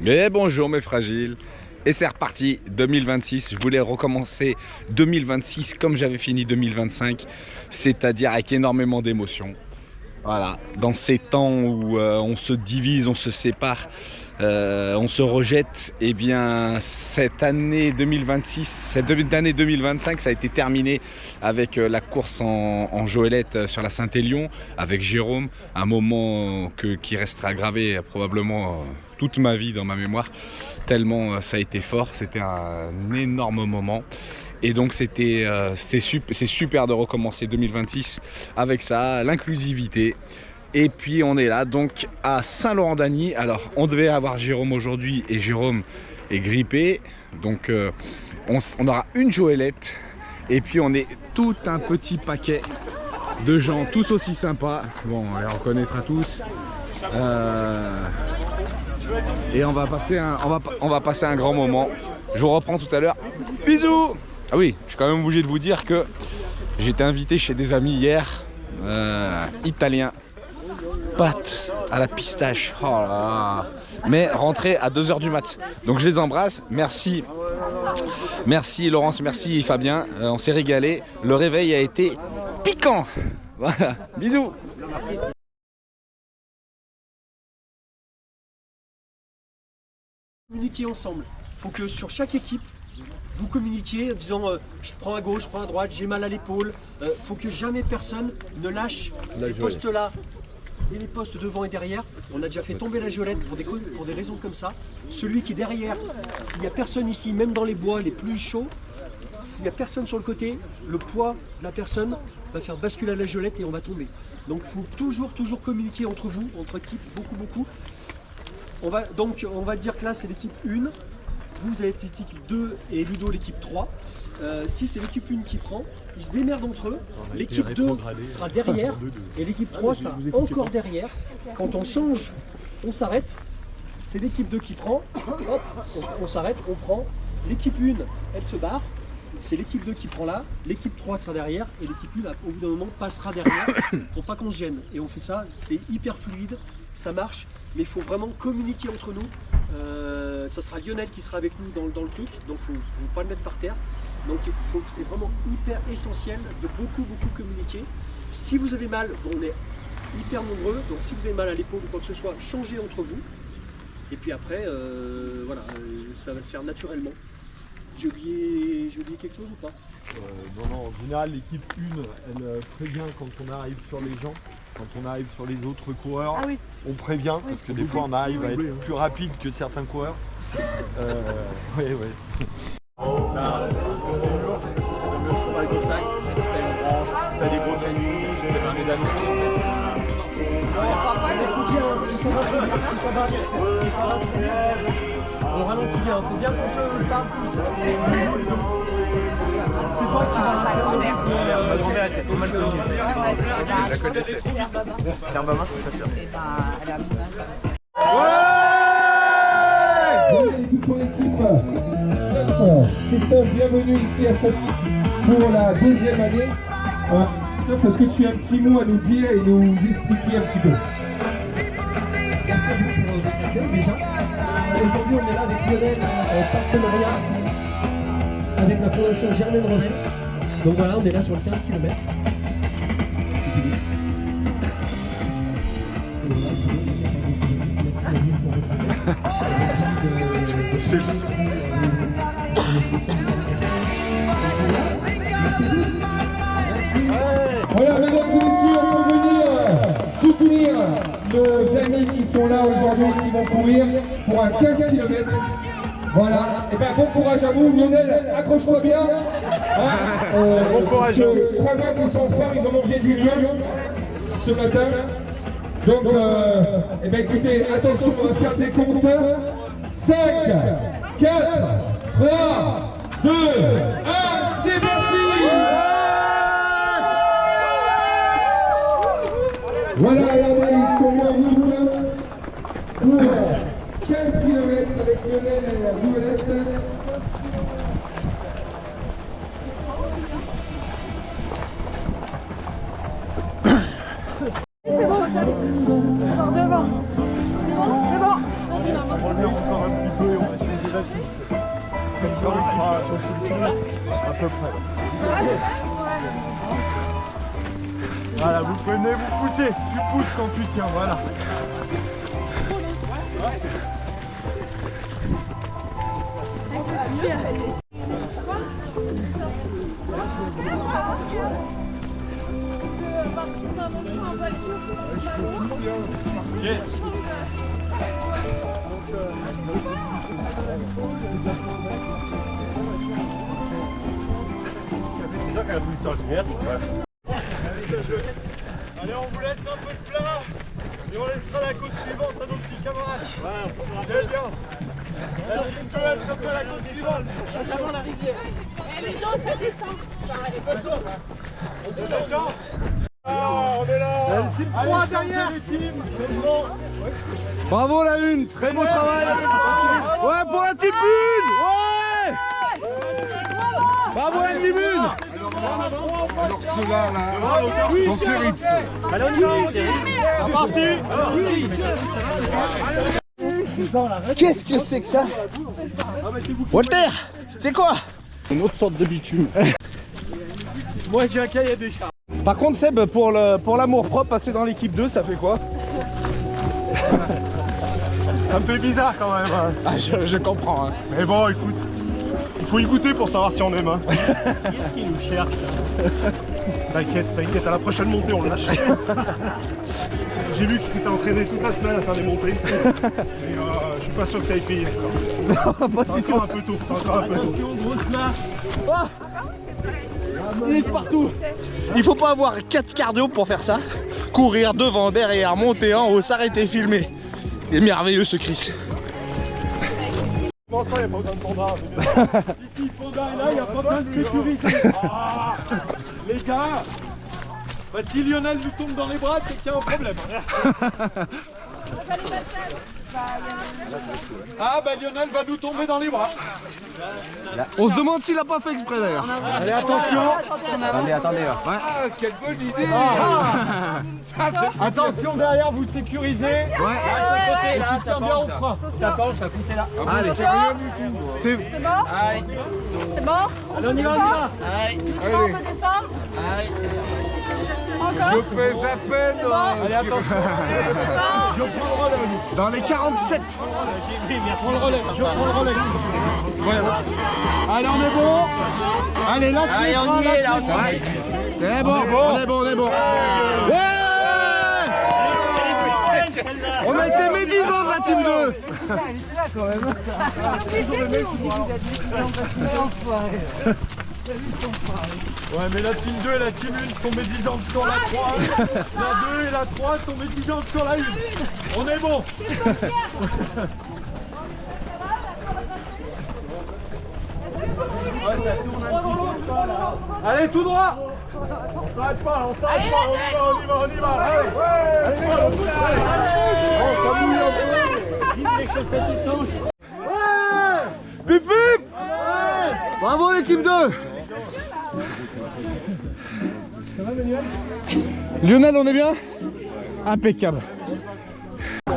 Mais bonjour mes fragiles. Et c'est reparti, 2026. Je voulais recommencer 2026 comme j'avais fini 2025, c'est-à-dire avec énormément d'émotions. Voilà, dans ces temps où on se divise, on se sépare, on se rejette, et bien cette année 2026, cette année 2025, ça a été terminé avec la course en Joëlette sur la Saint-Élion, avec Jérôme, un moment qui restera gravé probablement toute ma vie dans ma mémoire, tellement ça a été fort, c'était un énorme moment. Et donc c'est super de recommencer 2026 avec ça, l'inclusivité. Et puis on est là donc à Saint-Laurent-d'Agny. Alors on devait avoir Jérôme aujourd'hui et Jérôme est grippé. Donc on aura une Joëlette. Et puis on est tout un petit paquet de gens tous aussi sympas. Bon, on les reconnaîtra tous. Et on va passer un grand moment. Je vous reprends tout à l'heure. Bisous! Ah oui, je suis quand même obligé de vous dire que j'ai été invité chez des amis hier, italiens, pâtes à la pistache, oh là là. Mais rentré à 2 h du mat. Donc je les embrasse, merci Laurence, merci Fabien, on s'est régalé, le réveil a été piquant. Voilà, bisous. Communiquer ensemble, il faut que sur chaque équipe, vous communiquiez en disant je prends à gauche, je prends à droite, j'ai mal à l'épaule. Faut que jamais personne ne lâche ces postes-là et les postes devant et derrière. On a déjà fait tomber la Joëlette pour des raisons comme ça. Celui qui est derrière, s'il n'y a personne ici, même dans les bois les plus chauds, s'il n'y a personne sur le côté, le poids de la personne va faire basculer la Joëlette et on va tomber. Donc il faut toujours communiquer entre vous, entre équipes, beaucoup. On va dire que là c'est l'équipe 1. Vous avez l'équipe 2 et Ludo l'équipe 3. Si c'est l'équipe 1 qui prend, ils se démerdent entre eux. L'équipe 2 sera derrière et l'équipe 3 sera encore derrière. Quand on change, on s'arrête. C'est l'équipe 2 qui prend. Hop, on s'arrête, on prend. L'équipe 1, elle se barre. C'est l'équipe 2 qui prend là. L'équipe 3 sera derrière et l'équipe 1, au bout d'un moment, passera derrière pour pas qu'on se gêne. Et on fait ça, c'est hyper fluide, ça marche. Mais il faut vraiment communiquer entre nous. Ça sera Lionel qui sera avec nous dans le truc, donc il ne faut pas le mettre par terre. Donc c'est vraiment hyper essentiel de beaucoup communiquer. Si vous avez mal, on est hyper nombreux, donc si vous avez mal à l'épaule ou quoi que ce soit, changez entre vous. Et puis après, voilà, ça va se faire naturellement. J'ai oublié quelque chose ou pas? Non, en général, l'équipe 1, elle prévient quand on arrive sur les gens. Quand on arrive sur les autres coureurs, on prévient, parce que des fois on arrive à être plus rapide que certains coureurs. Oui. Si ça va, on ralentit bien, c'est bien qu'on se parle tous. C'est pas qui va ma grand-mère était pas mal connue. Je la connaissais. Claire Bamin, c'est sa sœur. Elle a Christophe, bienvenue ici à cette pour la 2e année. Christophe, est-ce que tu as un petit mot à nous dire et nous expliquer un petit peu? Merci à vous pour votre accueil déjà. Aujourd'hui on est là avec Lionel en partenariat avec la fondation Germaine Romaine. Donc voilà, on est là sur le 15 km. Merci à vous pour votre accueil. C'est juste. Merci à tous. Voilà, mesdames et messieurs, on peut venir soutenir nos amis qui sont là aujourd'hui, qui vont courir pour un 15 km. Voilà, et bien bon courage à vous, Lionel, accroche-toi bien. Bon courage. Je crois bien qu'ils sont forts, ils ont mangé du lion ce matin. Donc, et bien écoutez, attention, on va faire des compteurs. 5, 4, 3, 2, 1, c'est parti! Voilà, là-bas, ils sont en route pour 15 km avec Lionel et la Joëlette. C'est bon, devant. C'est bon. On va le faire encore un peu. la suite. Comme ça, on sera à peu près. Voilà, vous prenez, vous poussez. Tu pousses quand tu tiens, voilà. Yes. Allez, on vous laisse un peu de plat et on laissera la côte suivante à nos petits camarades. Très bien. Elle se fait la côte suivante. Avant la rivière. Mais non, ça descend. On descend. Ah, on est là. Team 3 derrière. Bravo la une, très beau travail. Ouais, pour la team 1. Ouais. Bravo la team 1. Alors ceux-là, là, sont terribles. Allez, on y va. C'est parti. Qu'est-ce que c'est que ça? Walter, c'est quoi? Une autre sorte de bitume. Moi, j'ai un cahier des chats. Par contre Seb, pour l'amour propre, passer dans l'équipe 2, ça fait quoi? Ça me fait bizarre quand même. Hein. Ah, je comprends. Hein. Mais bon, écoute, il faut y goûter pour savoir si on aime. Hein. Qu'est-ce qu'il nous cherche? T'inquiète, à la prochaine montée, on le lâche. J'ai vu qu'il s'était entraîné toute la semaine à faire des montées. Mais je suis pas sûr que ça ait payé. Non, pas C'est encore un peu tôt. Il est partout. Il faut pas avoir 4 cardio pour faire ça. Courir devant, derrière, monter en haut, s'arrêter, filmer. Il est merveilleux ce Chris. Comment ça, il n'y a pas besoin de panda? Ici, le panda est là, il n'y a pas besoin de sécurité. Ah, les gars, bah, si Lionel nous tombe dans les bras, c'est qu'il y a un problème. Ah bah Lionel va nous tomber dans les bras. On se demande s'il a pas fait exprès d'ailleurs. Allez, attention. Allez, attendez là. Ouais. Ah, quelle bonne idée. Attention derrière, vous sécurisez. Ouais. Et tu tiens bien au frein. Ça penche, ça pousse là. Allez. C'est bon? Allez. C'est bon? Allez, on y va, on y va. Allez. Doucement, on peut descendre. Allez. Encore? Je fais à peine. C'est bon? Allez, attention. Descends. Je prends le relais. Dans les 47. Je prends le relais. Voilà. Allez, on est bon. Allez, là, Allez, on y est là. Ouais. C'est bon, on est bon. Ouais. On a été médisants de la team 2. Ouais, mais la team 2 et la team 1 sont médisantes sur la 3. La 2 et la 3 sont médisantes sur la 1. On est bon. Allez, tout droit. On s'arrête pas, on y va. Allez, Pip pip. Bravo l'équipe 2. Lionel, on est bien? Impeccable. Il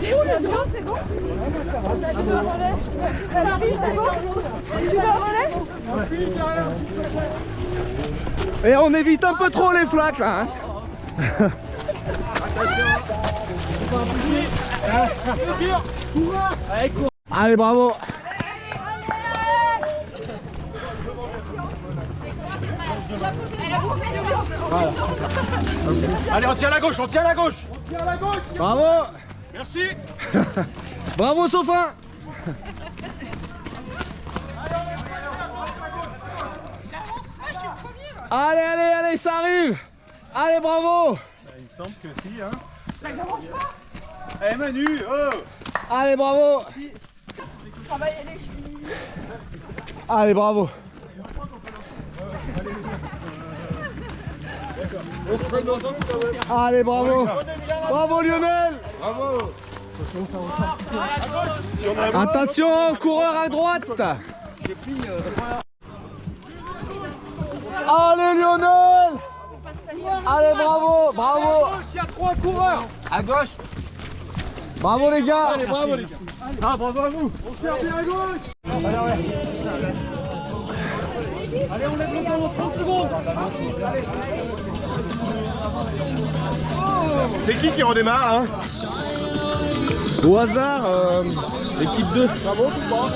est où le dos? C'est bon? Tu veux un relais? C'est bon? Tu veux un relais? Et on évite un peu trop les flaques là. Hein. Allez, bravo. Voilà. Allez, on tient la gauche. Bravo. Merci. Bravo Sofin. Allez, ça arrive. Allez, bravo. Il me semble que si, hein. Eh Manu, Allez, bravo. Allez, bravo. Allez, bravo. Bravo Lionel. Bravo. Attention, coureur à droite. Allez Lionel! Allez, bravo, bravo! Il y a 3 coureurs. À gauche! Bravo les gars! Allez, bravo les gars. Ah, bravo à vous. On sert bien à gauche. Allez, on lève le ballon, 30 secondes. C'est qui redémarre hein? Au hasard, l'équipe 2. Bravo, tout bon.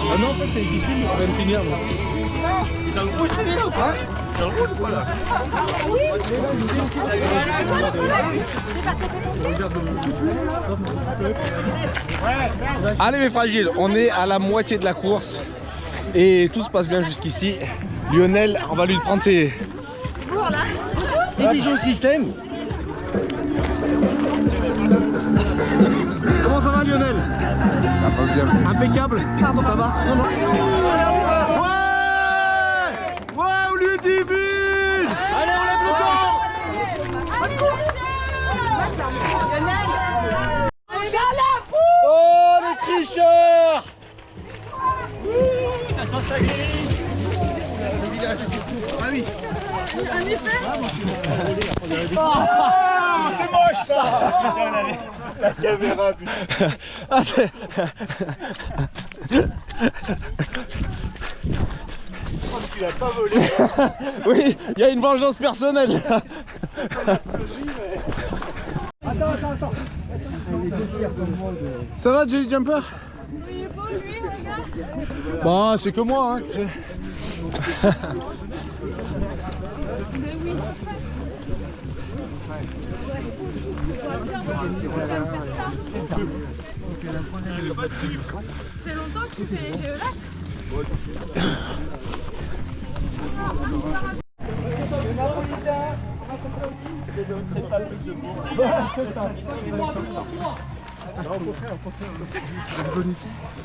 Ah non, en fait, c'est l'équipe 1, on vient de finir. Dans le rouge, c'est là ou pas? Dans le rouge ou pas là? Allez mes fragiles, on est à la moitié de la course et tout se passe bien jusqu'ici. Lionel, on va lui prendre ses... Division système. Comment ça va Lionel? Ça va bien. Impeccable. Ça va? Non, non. Ouais, on lui divise. Allez, on lève le corps. Oh, les tricheurs. Ah oui. C'est moche ça. La caméra, putain. Ah, c'est... Tu l'as pas volé. Oui, il y a une vengeance personnelle. Attends. Ça va Jelly Jumper? Il est beau lui, regarde. Bon, c'est que moi. Hein. Ça fait longtemps que tu fais les géolates.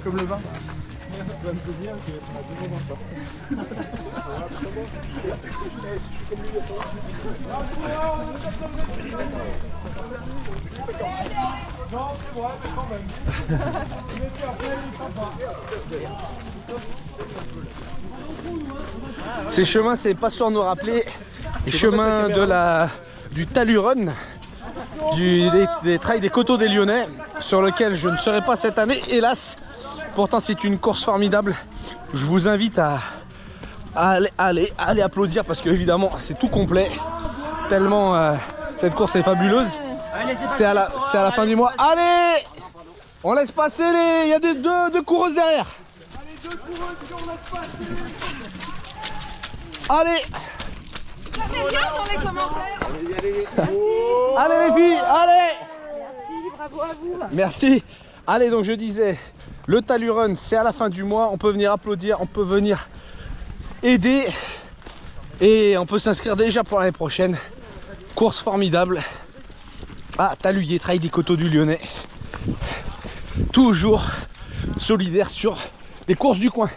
Comme le vin. Ces chemins, c'est pas sûr de nous rappeler les chemins du Talurun, des trails des Coteaux des Lyonnais, sur lequel je ne serai pas cette année, hélas. Pourtant, c'est une course formidable. Je vous invite à aller applaudir parce que évidemment, c'est tout complet. Tellement cette course est fabuleuse. C'est à la fin du mois. Allez, on laisse passer les. Il y a deux coureuses derrière. Allez. Ça fait bien dans les commentaires. Allez les filles, allez. Merci, bravo à vous. Merci. Allez, donc je disais, le Talurun, c'est à la fin du mois. On peut venir applaudir, on peut venir aider. Et on peut s'inscrire déjà pour l'année prochaine. Course formidable. À Taluyer, trail des Coteaux du Lyonnais. Toujours solidaire sur les courses du coin.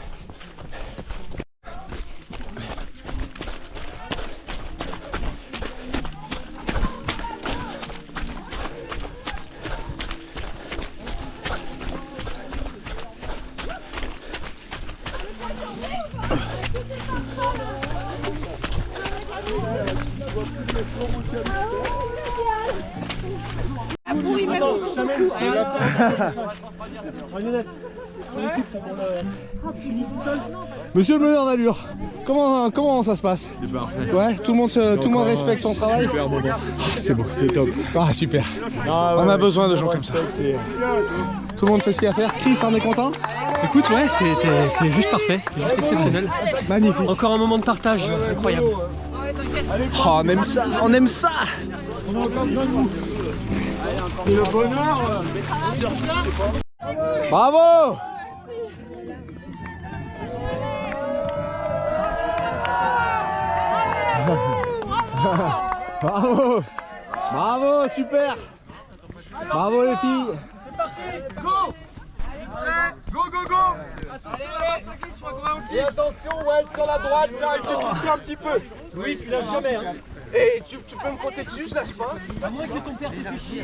Monsieur le meneur d'allure, comment ça se passe? C'est parfait. Ouais, tout le monde respecte son travail. Super moment. C'est beau, c'est top. Ah super. On a besoin de gens comme ça. Tout le monde fait ce qu'il y a à faire. Chris, on est content? Écoute, ouais, c'est juste parfait, c'est juste exceptionnel. Magnifique. Encore un moment de partage incroyable. Oh, on aime ça, on aime ça. C'est le bonheur. Bravo. Bravo. Bravo, super. Bravo les filles. Et attention, ouais, sur la droite, ça a été poussé un petit peu. Oui, tu lâches jamais. Hein. Et tu peux me compter dessus, je lâche pas. À moins que ton père te fait chier.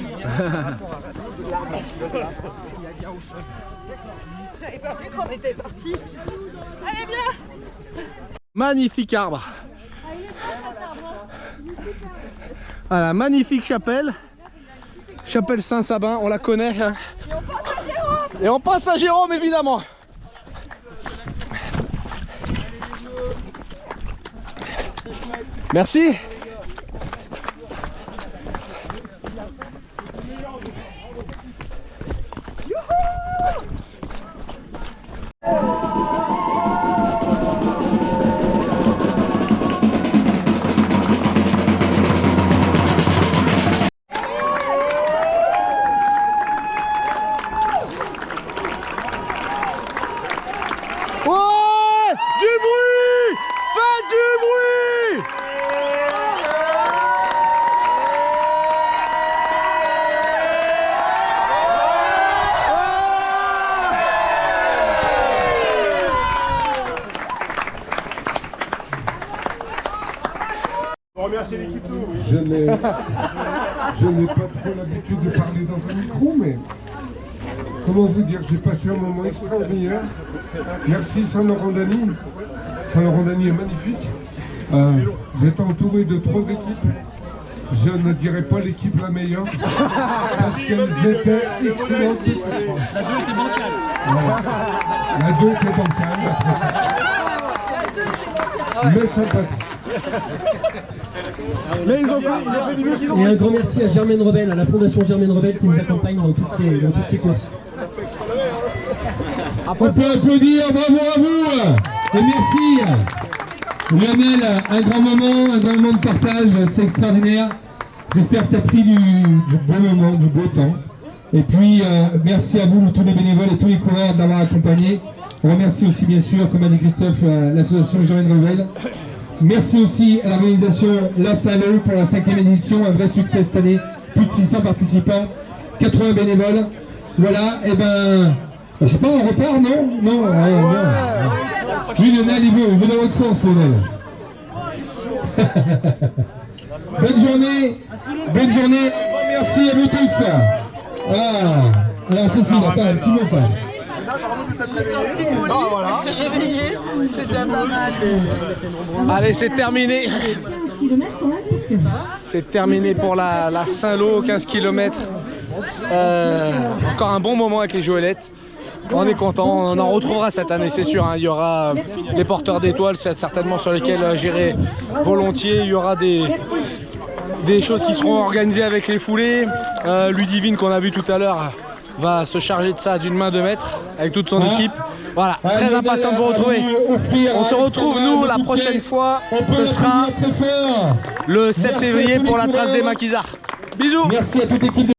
J'avais pas vu qu'on était partis. Allez, viens. Magnifique arbre. Voilà, magnifique chapelle. Chapelle Saint-Sabin, on la connaît. Hein. Et on passe à Jérôme, évidemment. Merci. Ouais, du bruit! Faites du bruit! Je n'ai pas trop l'habitude de parler dans un micro, mais comment vous dire, j'ai passé un moment extraordinaire. Merci Saint-Laurent-d'Agny. Saint-Laurent-d'Agny est magnifique. J'étais entouré de 3 équipes. Je ne dirais pas l'équipe la meilleure, parce qu'elles étaient excellentes. La 2 était bancale. La 2 était bancale. Mais sympathique. Mais ils ont fait du mieux qu'ils ont. Et un grand merci à Germaine Rebelle, à la Fondation Germaine Rebelle qui nous accompagne dans toutes ces courses. On peut applaudir, bravo à vous et merci. Lionel, un grand moment de partage, c'est extraordinaire. J'espère que tu as pris du beau moment, du beau temps. Et puis, merci à vous, tous les bénévoles et tous les coureurs d'avoir accompagné. On remercie aussi, bien sûr, comme a dit Christophe, l'association Germaine Rebelle. Merci aussi à l'organisation La Salo pour la 5e édition, un vrai succès cette année, plus de 600 participants, 80 bénévoles. Voilà, et ben, je sais pas, on repart, non? Non, non. Oui, Lionel, il veut dans votre sens, Lionel. Bonne journée, merci à vous tous. Alors Cécile, attends, un petit mot pas. J'ai réveillé, c'est déjà pas mal. Allez, c'est terminé. 15 km quand même, parce que... C'est terminé pour la Saint-Lô, 15 km. Encore un bon moment avec les Joëlettes. On est content, on en retrouvera cette année, c'est sûr. Hein. Il y aura les porteurs d'étoiles, certainement sur lesquels j'irai volontiers. Il y aura des choses qui seront organisées avec les foulées. Ludivine, qu'on a vu tout à l'heure, va se charger de ça d'une main de maître avec toute son équipe. Voilà, très impatient de vous retrouver. On se retrouve, nous, la prochaine fois. Ce sera le 7 février pour la trace des maquisards. Bisous. Merci à toute l'équipe.